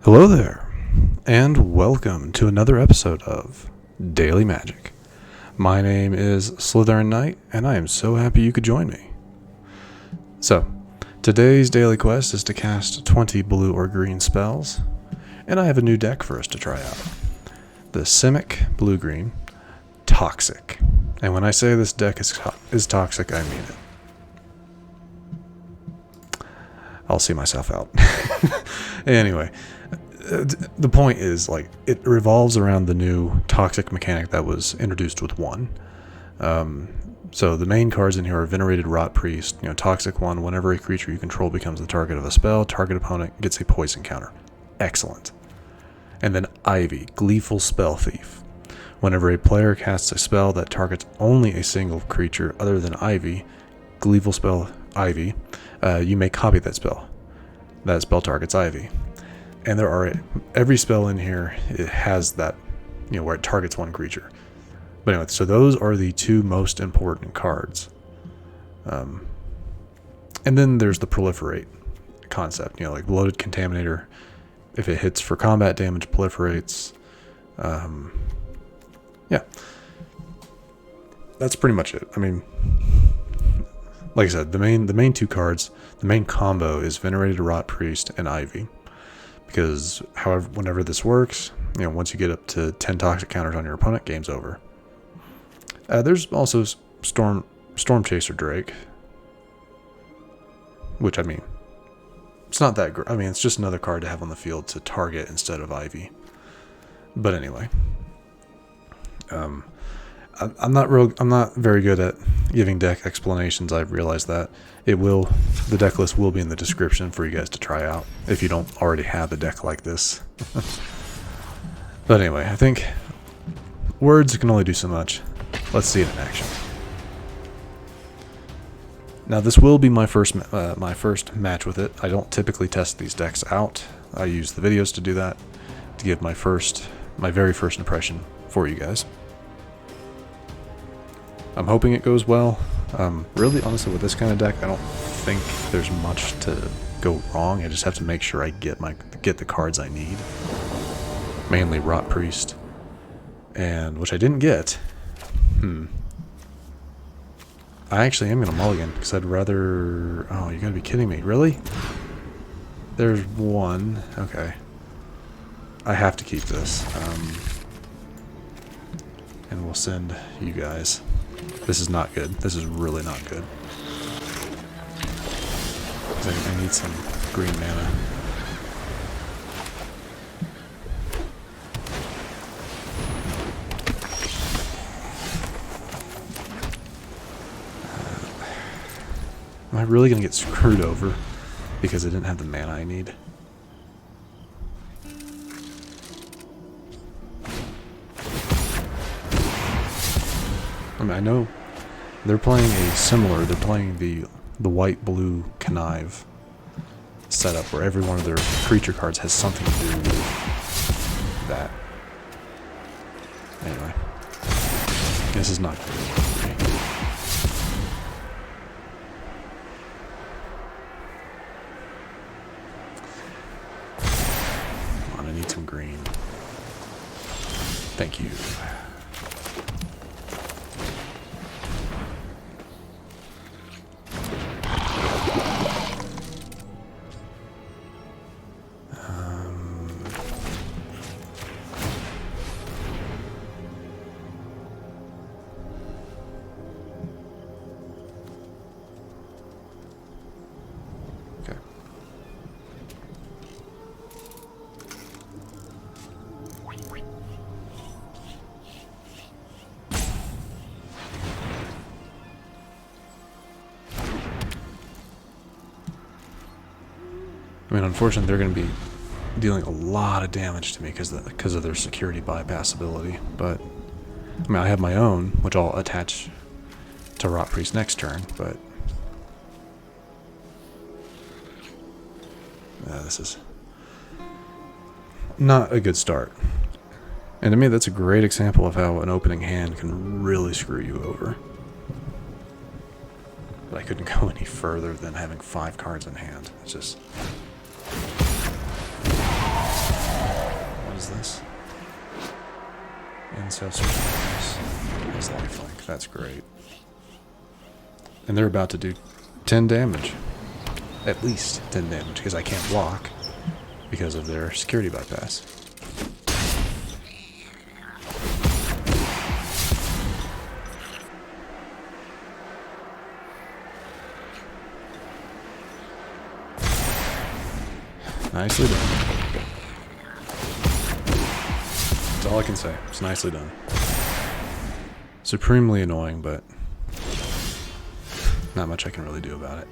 Hello there, and welcome to another episode of Daily Magic. My name is Slytherin Knight, and I am so happy you could join me. So, today's daily quest is to cast 20 blue or green spells, and I have a new deck for us to try out. The Simic Blue-Green Toxic. And when I say this deck is toxic, I mean it. I'll see myself out. Anyway, the point is, like, it revolves around the new toxic mechanic that was introduced with 1. So the main cards in here are Venerated Rotpriest, toxic 1. Whenever a creature you control becomes the target of a spell, target opponent gets a poison counter. Excellent. And then Ivy, Gleeful Spellthief. Whenever a player casts a spell that targets only a single creature other than Ivy, Gleeful Spell Ivy, you may copy that spell. That spell targets Ivy. And there are, every spell in here, it has that, where it targets one creature. But anyway, so those are the two most important cards. And then there's the proliferate concept, like Bloated Contaminator. If it hits for combat damage, proliferates. Yeah. That's pretty much it. I mean, like I said, the main two cards, the main combo is Venerated Rotpriest and Ivy. Because whenever this works, once you get up to 10 toxic counters on your opponent, game's over. There's also Stormchaser Drake, which, I mean, it's not that great. I mean, it's just another card to have on the field to target instead of Ivy. But anyway, I'm not very good at giving deck explanations. I've realized that. The deck list will be in the description for you guys to try out if you don't already have a deck like this. But anyway, I think words can only do so much. Let's see it in action. Now, this will be my first match with it. I don't typically test these decks out. I use the videos to do that, to give my very first impression for you guys. I'm hoping it goes well. Really, honestly, with this kind of deck, I don't think there's much to go wrong. I just have to make sure I get the cards I need. Mainly Rotpriest, and which I didn't get. I actually am gonna mulligan because I'd rather. Oh, you gotta be kidding me! Really? There's one. Okay. I have to keep this. And we'll send you guys. This is not good. This is really not good. I need some green mana. Am I really going to get screwed over because I didn't have the mana I need? I mean, I know they're playing they're playing the white-blue connive setup where every one of their creature cards has something to do with that. Anyway, this is not good. Come on, I need some green. Thank you. I mean, unfortunately, they're going to be dealing a lot of damage to me because of their security bypass ability. But, I mean, I have my own, which I'll attach to Rotpriest next turn, but this is not a good start. And to me, that's a great example of how an opening hand can really screw you over. But I couldn't go any further than having 5 cards in hand. It's just... have surprise. That's lifelink. That's great. And they're about to do 10 damage. At least 10 damage, because I can't block because of their security bypass. Nicely done. That's all I can say. It's nicely done. Supremely annoying, but not much I can really do about it.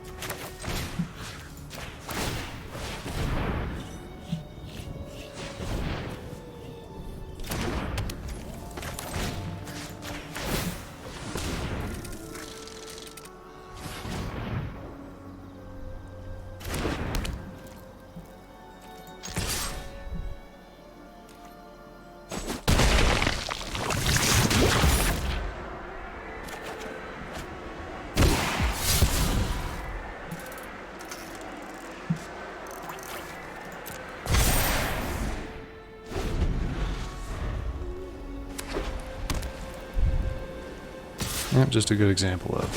Yep, just a good example of...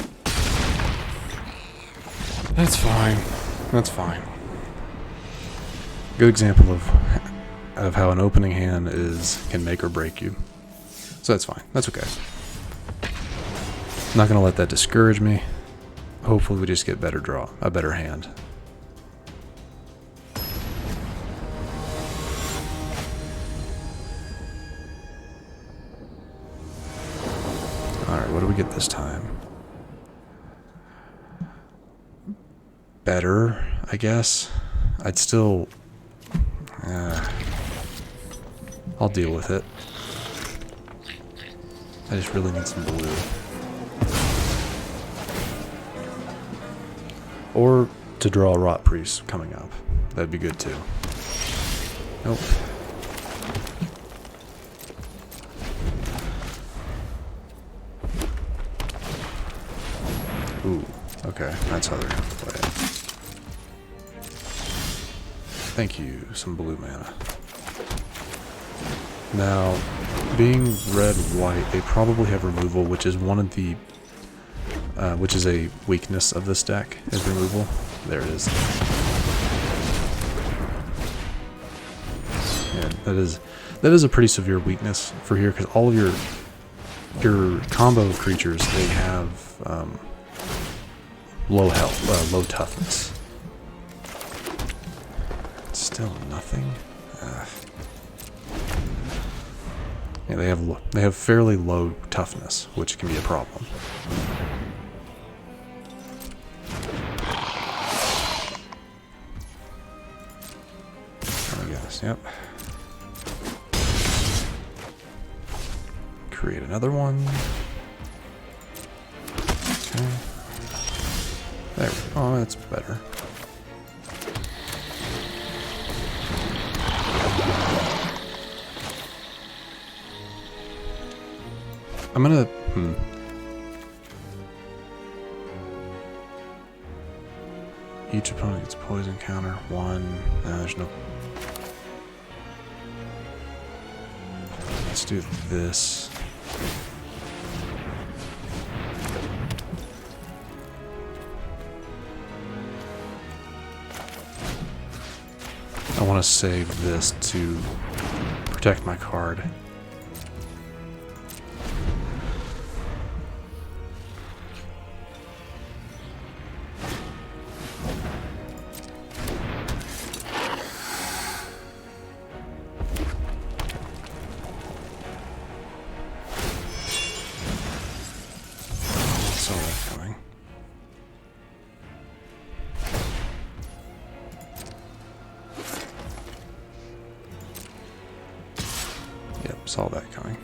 That's fine. That's fine. Good example of how an opening hand can make or break you. So that's fine. That's okay. I'm not going to let that discourage me. Hopefully we just get a better hand. Alright, what do we get this time? Better, I guess. I'd still... I'll deal with it. I just really need some blue. Or to draw a Rotpriest coming up. That'd be good too. Nope. Ooh, okay, that's how they're gonna play it. Thank you, some blue mana. Now, being red-white, they probably have removal, which is one of the, which is a weakness of this deck, is removal. There it is. Yeah, that is a pretty severe weakness for here, because all of your combo creatures, they have low health, low toughness. Still nothing. Yeah, they have fairly low toughness, which can be a problem. I guess, yep. Create another one. Okay. There we go. Oh, that's better. I'm gonna... Each opponent gets poison counter. One. No, there's no... Let's do this. I want to save this to protect my card. Saw that coming. Yep, saw that coming.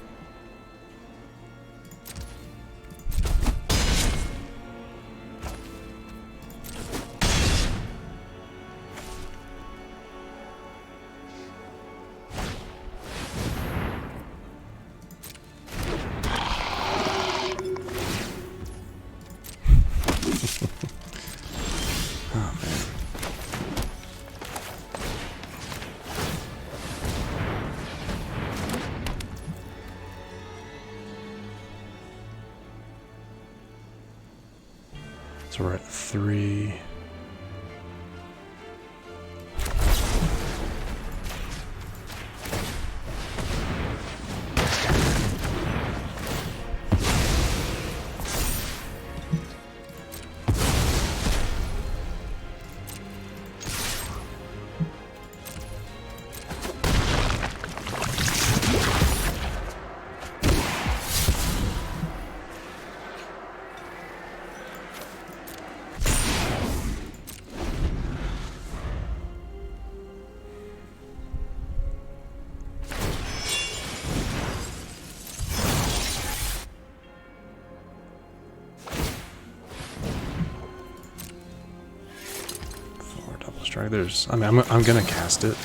So we're at 3. There's, I mean, I'm gonna cast it.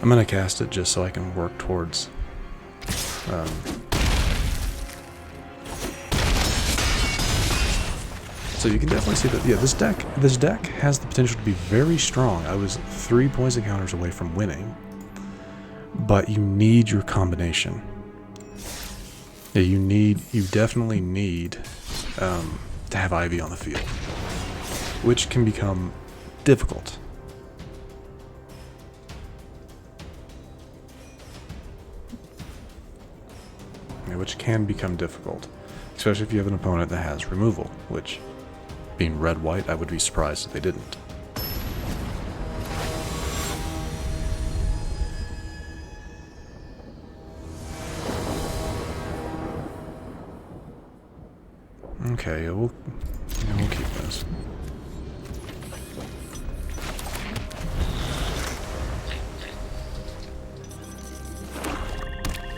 I'm gonna cast it just so I can work towards. So you can definitely see that. Yeah, this deck has the potential to be very strong. I was 3 poison counters away from winning, but you need your combination. Yeah, you definitely need to have Ivy on the field, which can become difficult. Which can become difficult, especially if you have an opponent that has removal, which, being red-white, I would be surprised if they didn't. Okay, we'll keep this.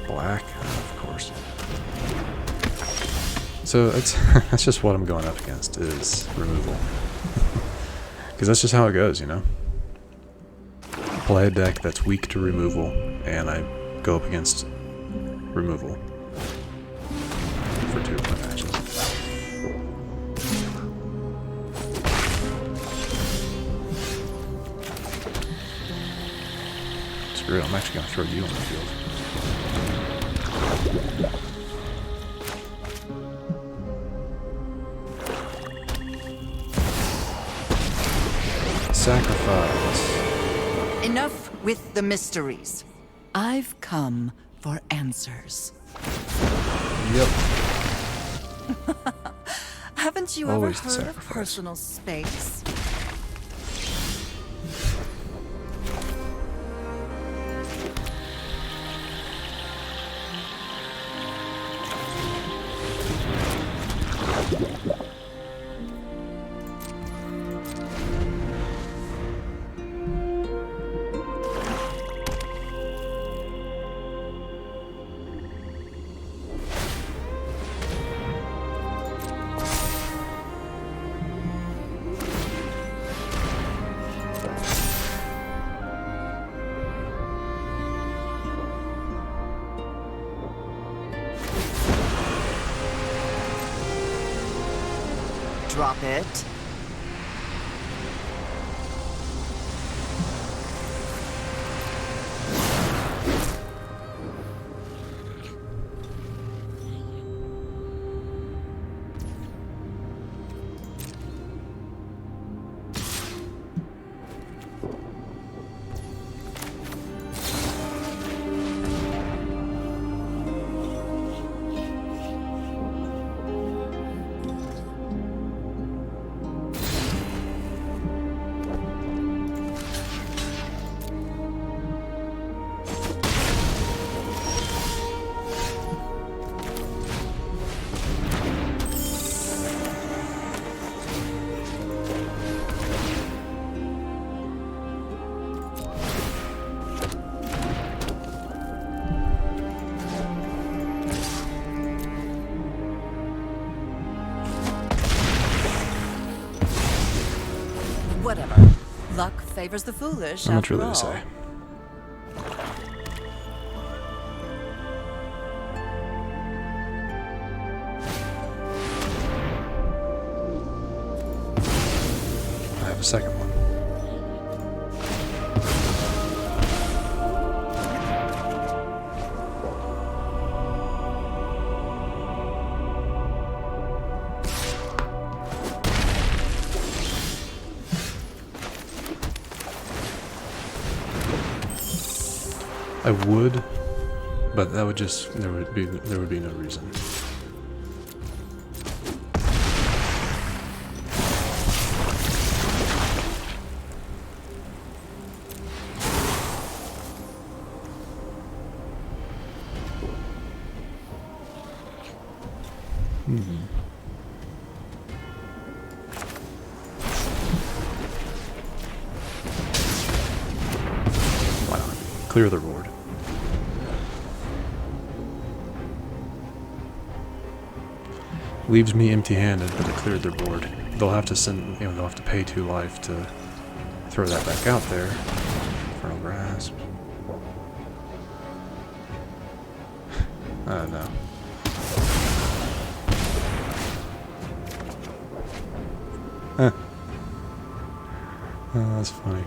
Black, of course. So that's just what I'm going up against, is removal. Because that's just how it goes, you know? Play a deck that's weak to removal, and I go up against removal for 2 of my matches. Screw it, I'm actually going to throw you on the field. Sacrifice. Enough with the mysteries. I've come for answers. Yep. Haven't you Always ever heard of personal space? Drop it. Whatever. Luck favors the foolish. How much really to say? I have a second one. I would, but that would just there would be no reason. Why not? Clear the board. Leaves me empty-handed, but it cleared their board. They'll have to send, they'll have to pay 2 life to throw that back out there. Infernal Grasp. No. Huh. Oh, that's funny.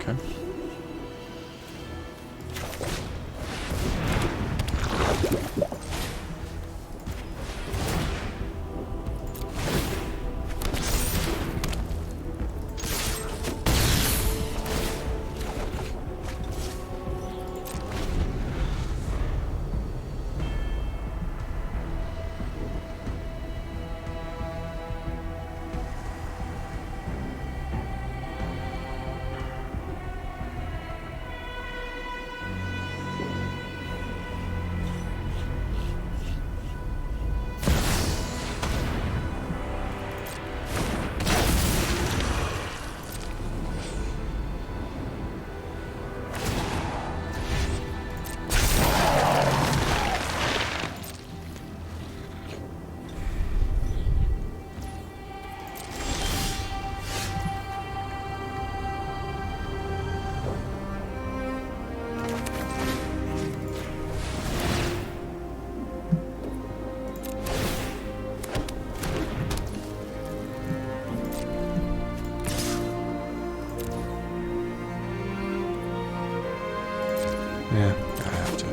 Okay. Yeah, I have to.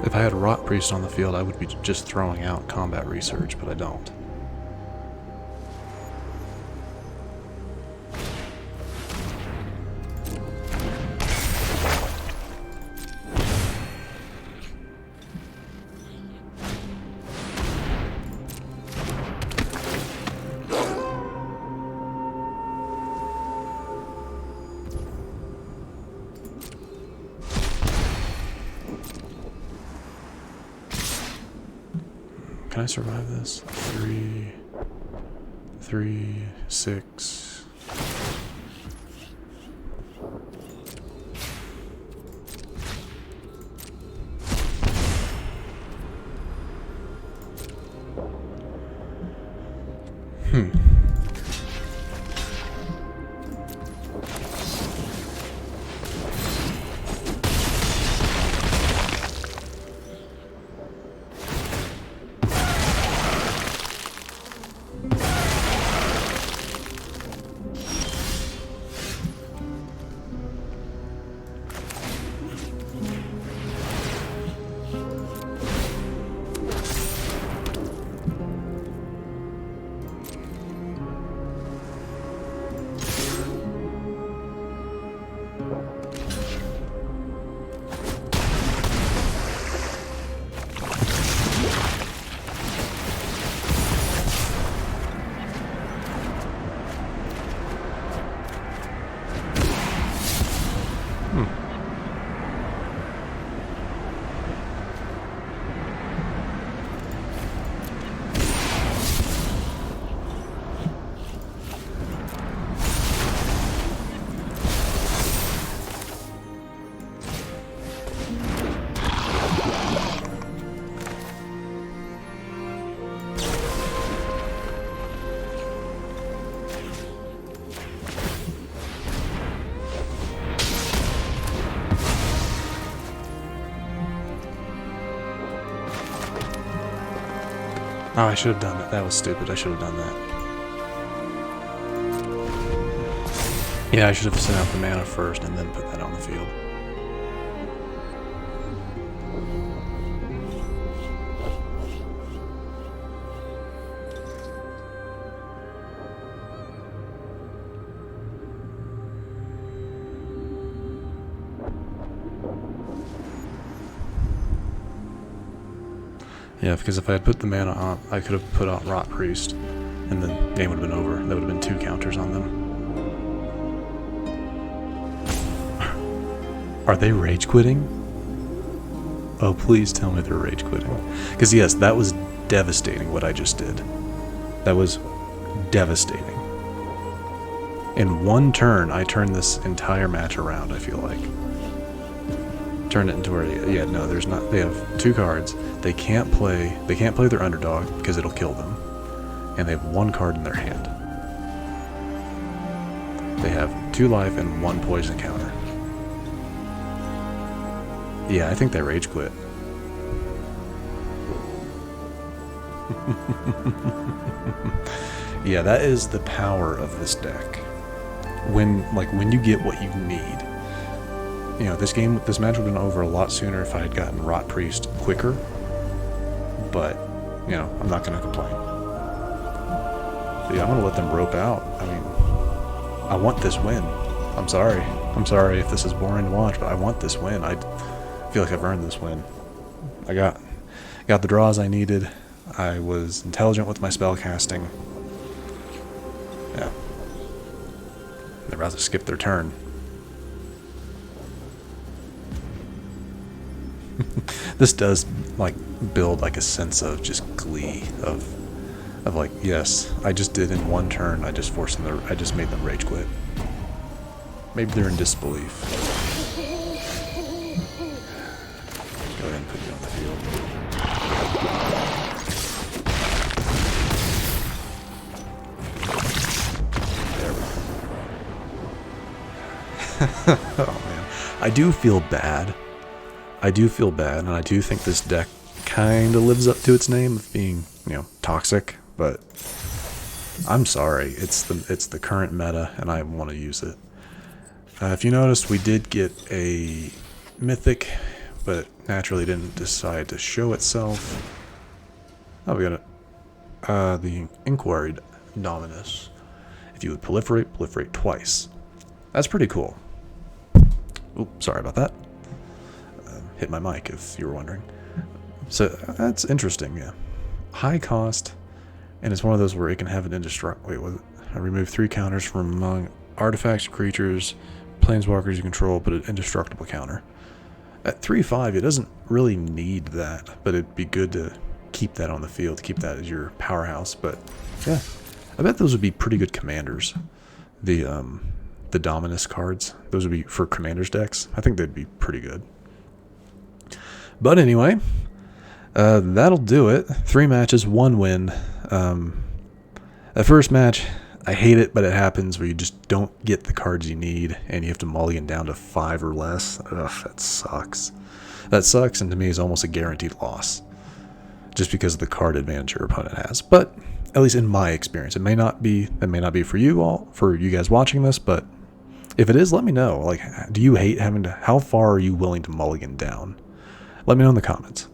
If I had a Rotpriest on the field, I would be just throwing out combat research, but I don't. Can I survive this? 3, 6. Oh, I should have done that. That was stupid. I should have done that. Yeah, I should have sent out the mana first and then put that on the field. Yeah, because if I had put the mana on, I could have put on Rotpriest, and then the game would have been over. That would have been 2 counters on them. Are they rage quitting? Oh, please tell me they're rage quitting. Because yes, that was devastating what I just did. That was devastating. In 1 turn, I turned this entire match around, I feel like. Turned it into where, yeah, no, there's not, they have 2 cards. They can't play their underdog because it'll kill them. And they have 1 card in their hand. They have 2 life and 1 poison counter. Yeah, I think they rage quit. Yeah, that is the power of this deck. When you get what you need. You know, this match would have been over a lot sooner if I had gotten Rotpriest quicker. But, you know, I'm not going to complain. So yeah, I'm going to let them rope out. I mean, I want this win. I'm sorry. I'm sorry if this is boring to watch, but I want this win. I feel like I've earned this win. I got the draws I needed. I was intelligent with my spell casting. Yeah. They're about to skip their turn. This does like build like a sense of just glee of like, yes, I just did in 1 turn. I just forced them. I just made them rage quit. Maybe they're in disbelief. Go ahead and put you on the field. There we go. Oh man, I do feel bad. And I do think this deck kind of lives up to its name of being, you know, toxic, but I'm sorry. It's the current meta, and I want to use it. If you noticed, we did get a mythic, but naturally didn't decide to show itself. Oh, we got the Inquiry Dominus. If you would proliferate twice. That's pretty cool. Oops, sorry about that. Hit my mic if you were wondering. So that's interesting, yeah. High cost, and it's one of those where it can have an indestructible. Wait, what? I remove 3 counters from among artifacts, creatures, planeswalkers you control, but an indestructible counter. At 3/5, it doesn't really need that, but it'd be good to keep that on the field, to keep that as your powerhouse. But yeah, I bet those would be pretty good commanders. The Dominus cards, those would be for commanders decks. I think they'd be pretty good. But anyway, that'll do it. 3 matches, 1 win. That first match, I hate it, but it happens where you just don't get the cards you need, and you have to mulligan down to 5 or less. Ugh, that sucks. That sucks, and to me is almost a guaranteed loss, just because of the card advantage your opponent has. But at least in my experience, it may not be for you all, for you guys watching this, but if it is, let me know. Like, do you hate having to? How far are you willing to mulligan down? Let me know in the comments.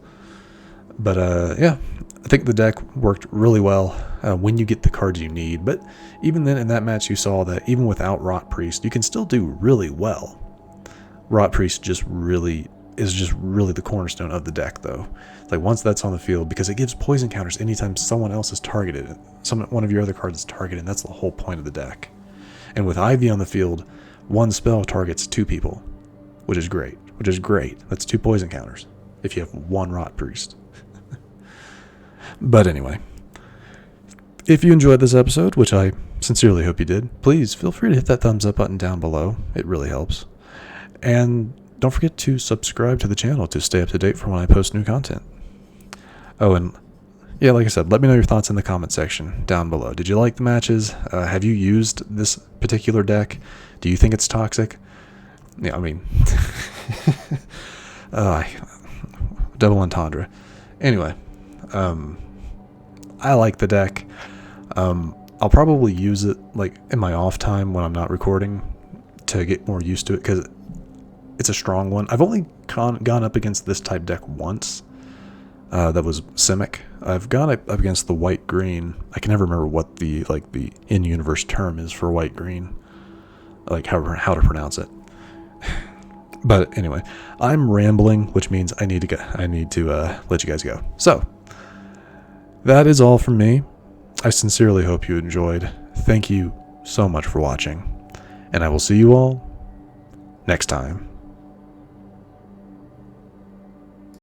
But yeah, I think the deck worked really well when you get the cards you need. But even then, in that match, you saw that even without Rotpriest, you can still do really well. Rotpriest is just really the cornerstone of the deck, though. It's like once that's on the field, because it gives poison counters anytime someone else is targeted, one of your other cards is targeted, and that's the whole point of the deck. And with Ivy on the field, 1 spell targets 2 people, which is great. That's 2 poison counters if you have 1 Rotpriest. But anyway, if you enjoyed this episode, which I sincerely hope you did, please feel free to hit that thumbs up button down below. It really helps. And don't forget to subscribe to the channel to stay up to date for when I post new content. Oh, and yeah, like I said, let me know your thoughts in the comment section down below. Did you like the matches? Have you used this particular deck? Do you think it's toxic? Yeah, I mean, double entendre. Anyway, I like the deck. I'll probably use it like in my off time when I'm not recording to get more used to it, because it's a strong one. I've only gone up against this type deck once. That was Simic. I've gone up against the white-green. I can never remember what the in-universe term is for white-green, like how to pronounce it. But anyway, I'm rambling, which means I need to let you guys go. So that is all from me. I sincerely hope you enjoyed. Thank you so much for watching, and I will see you all next time.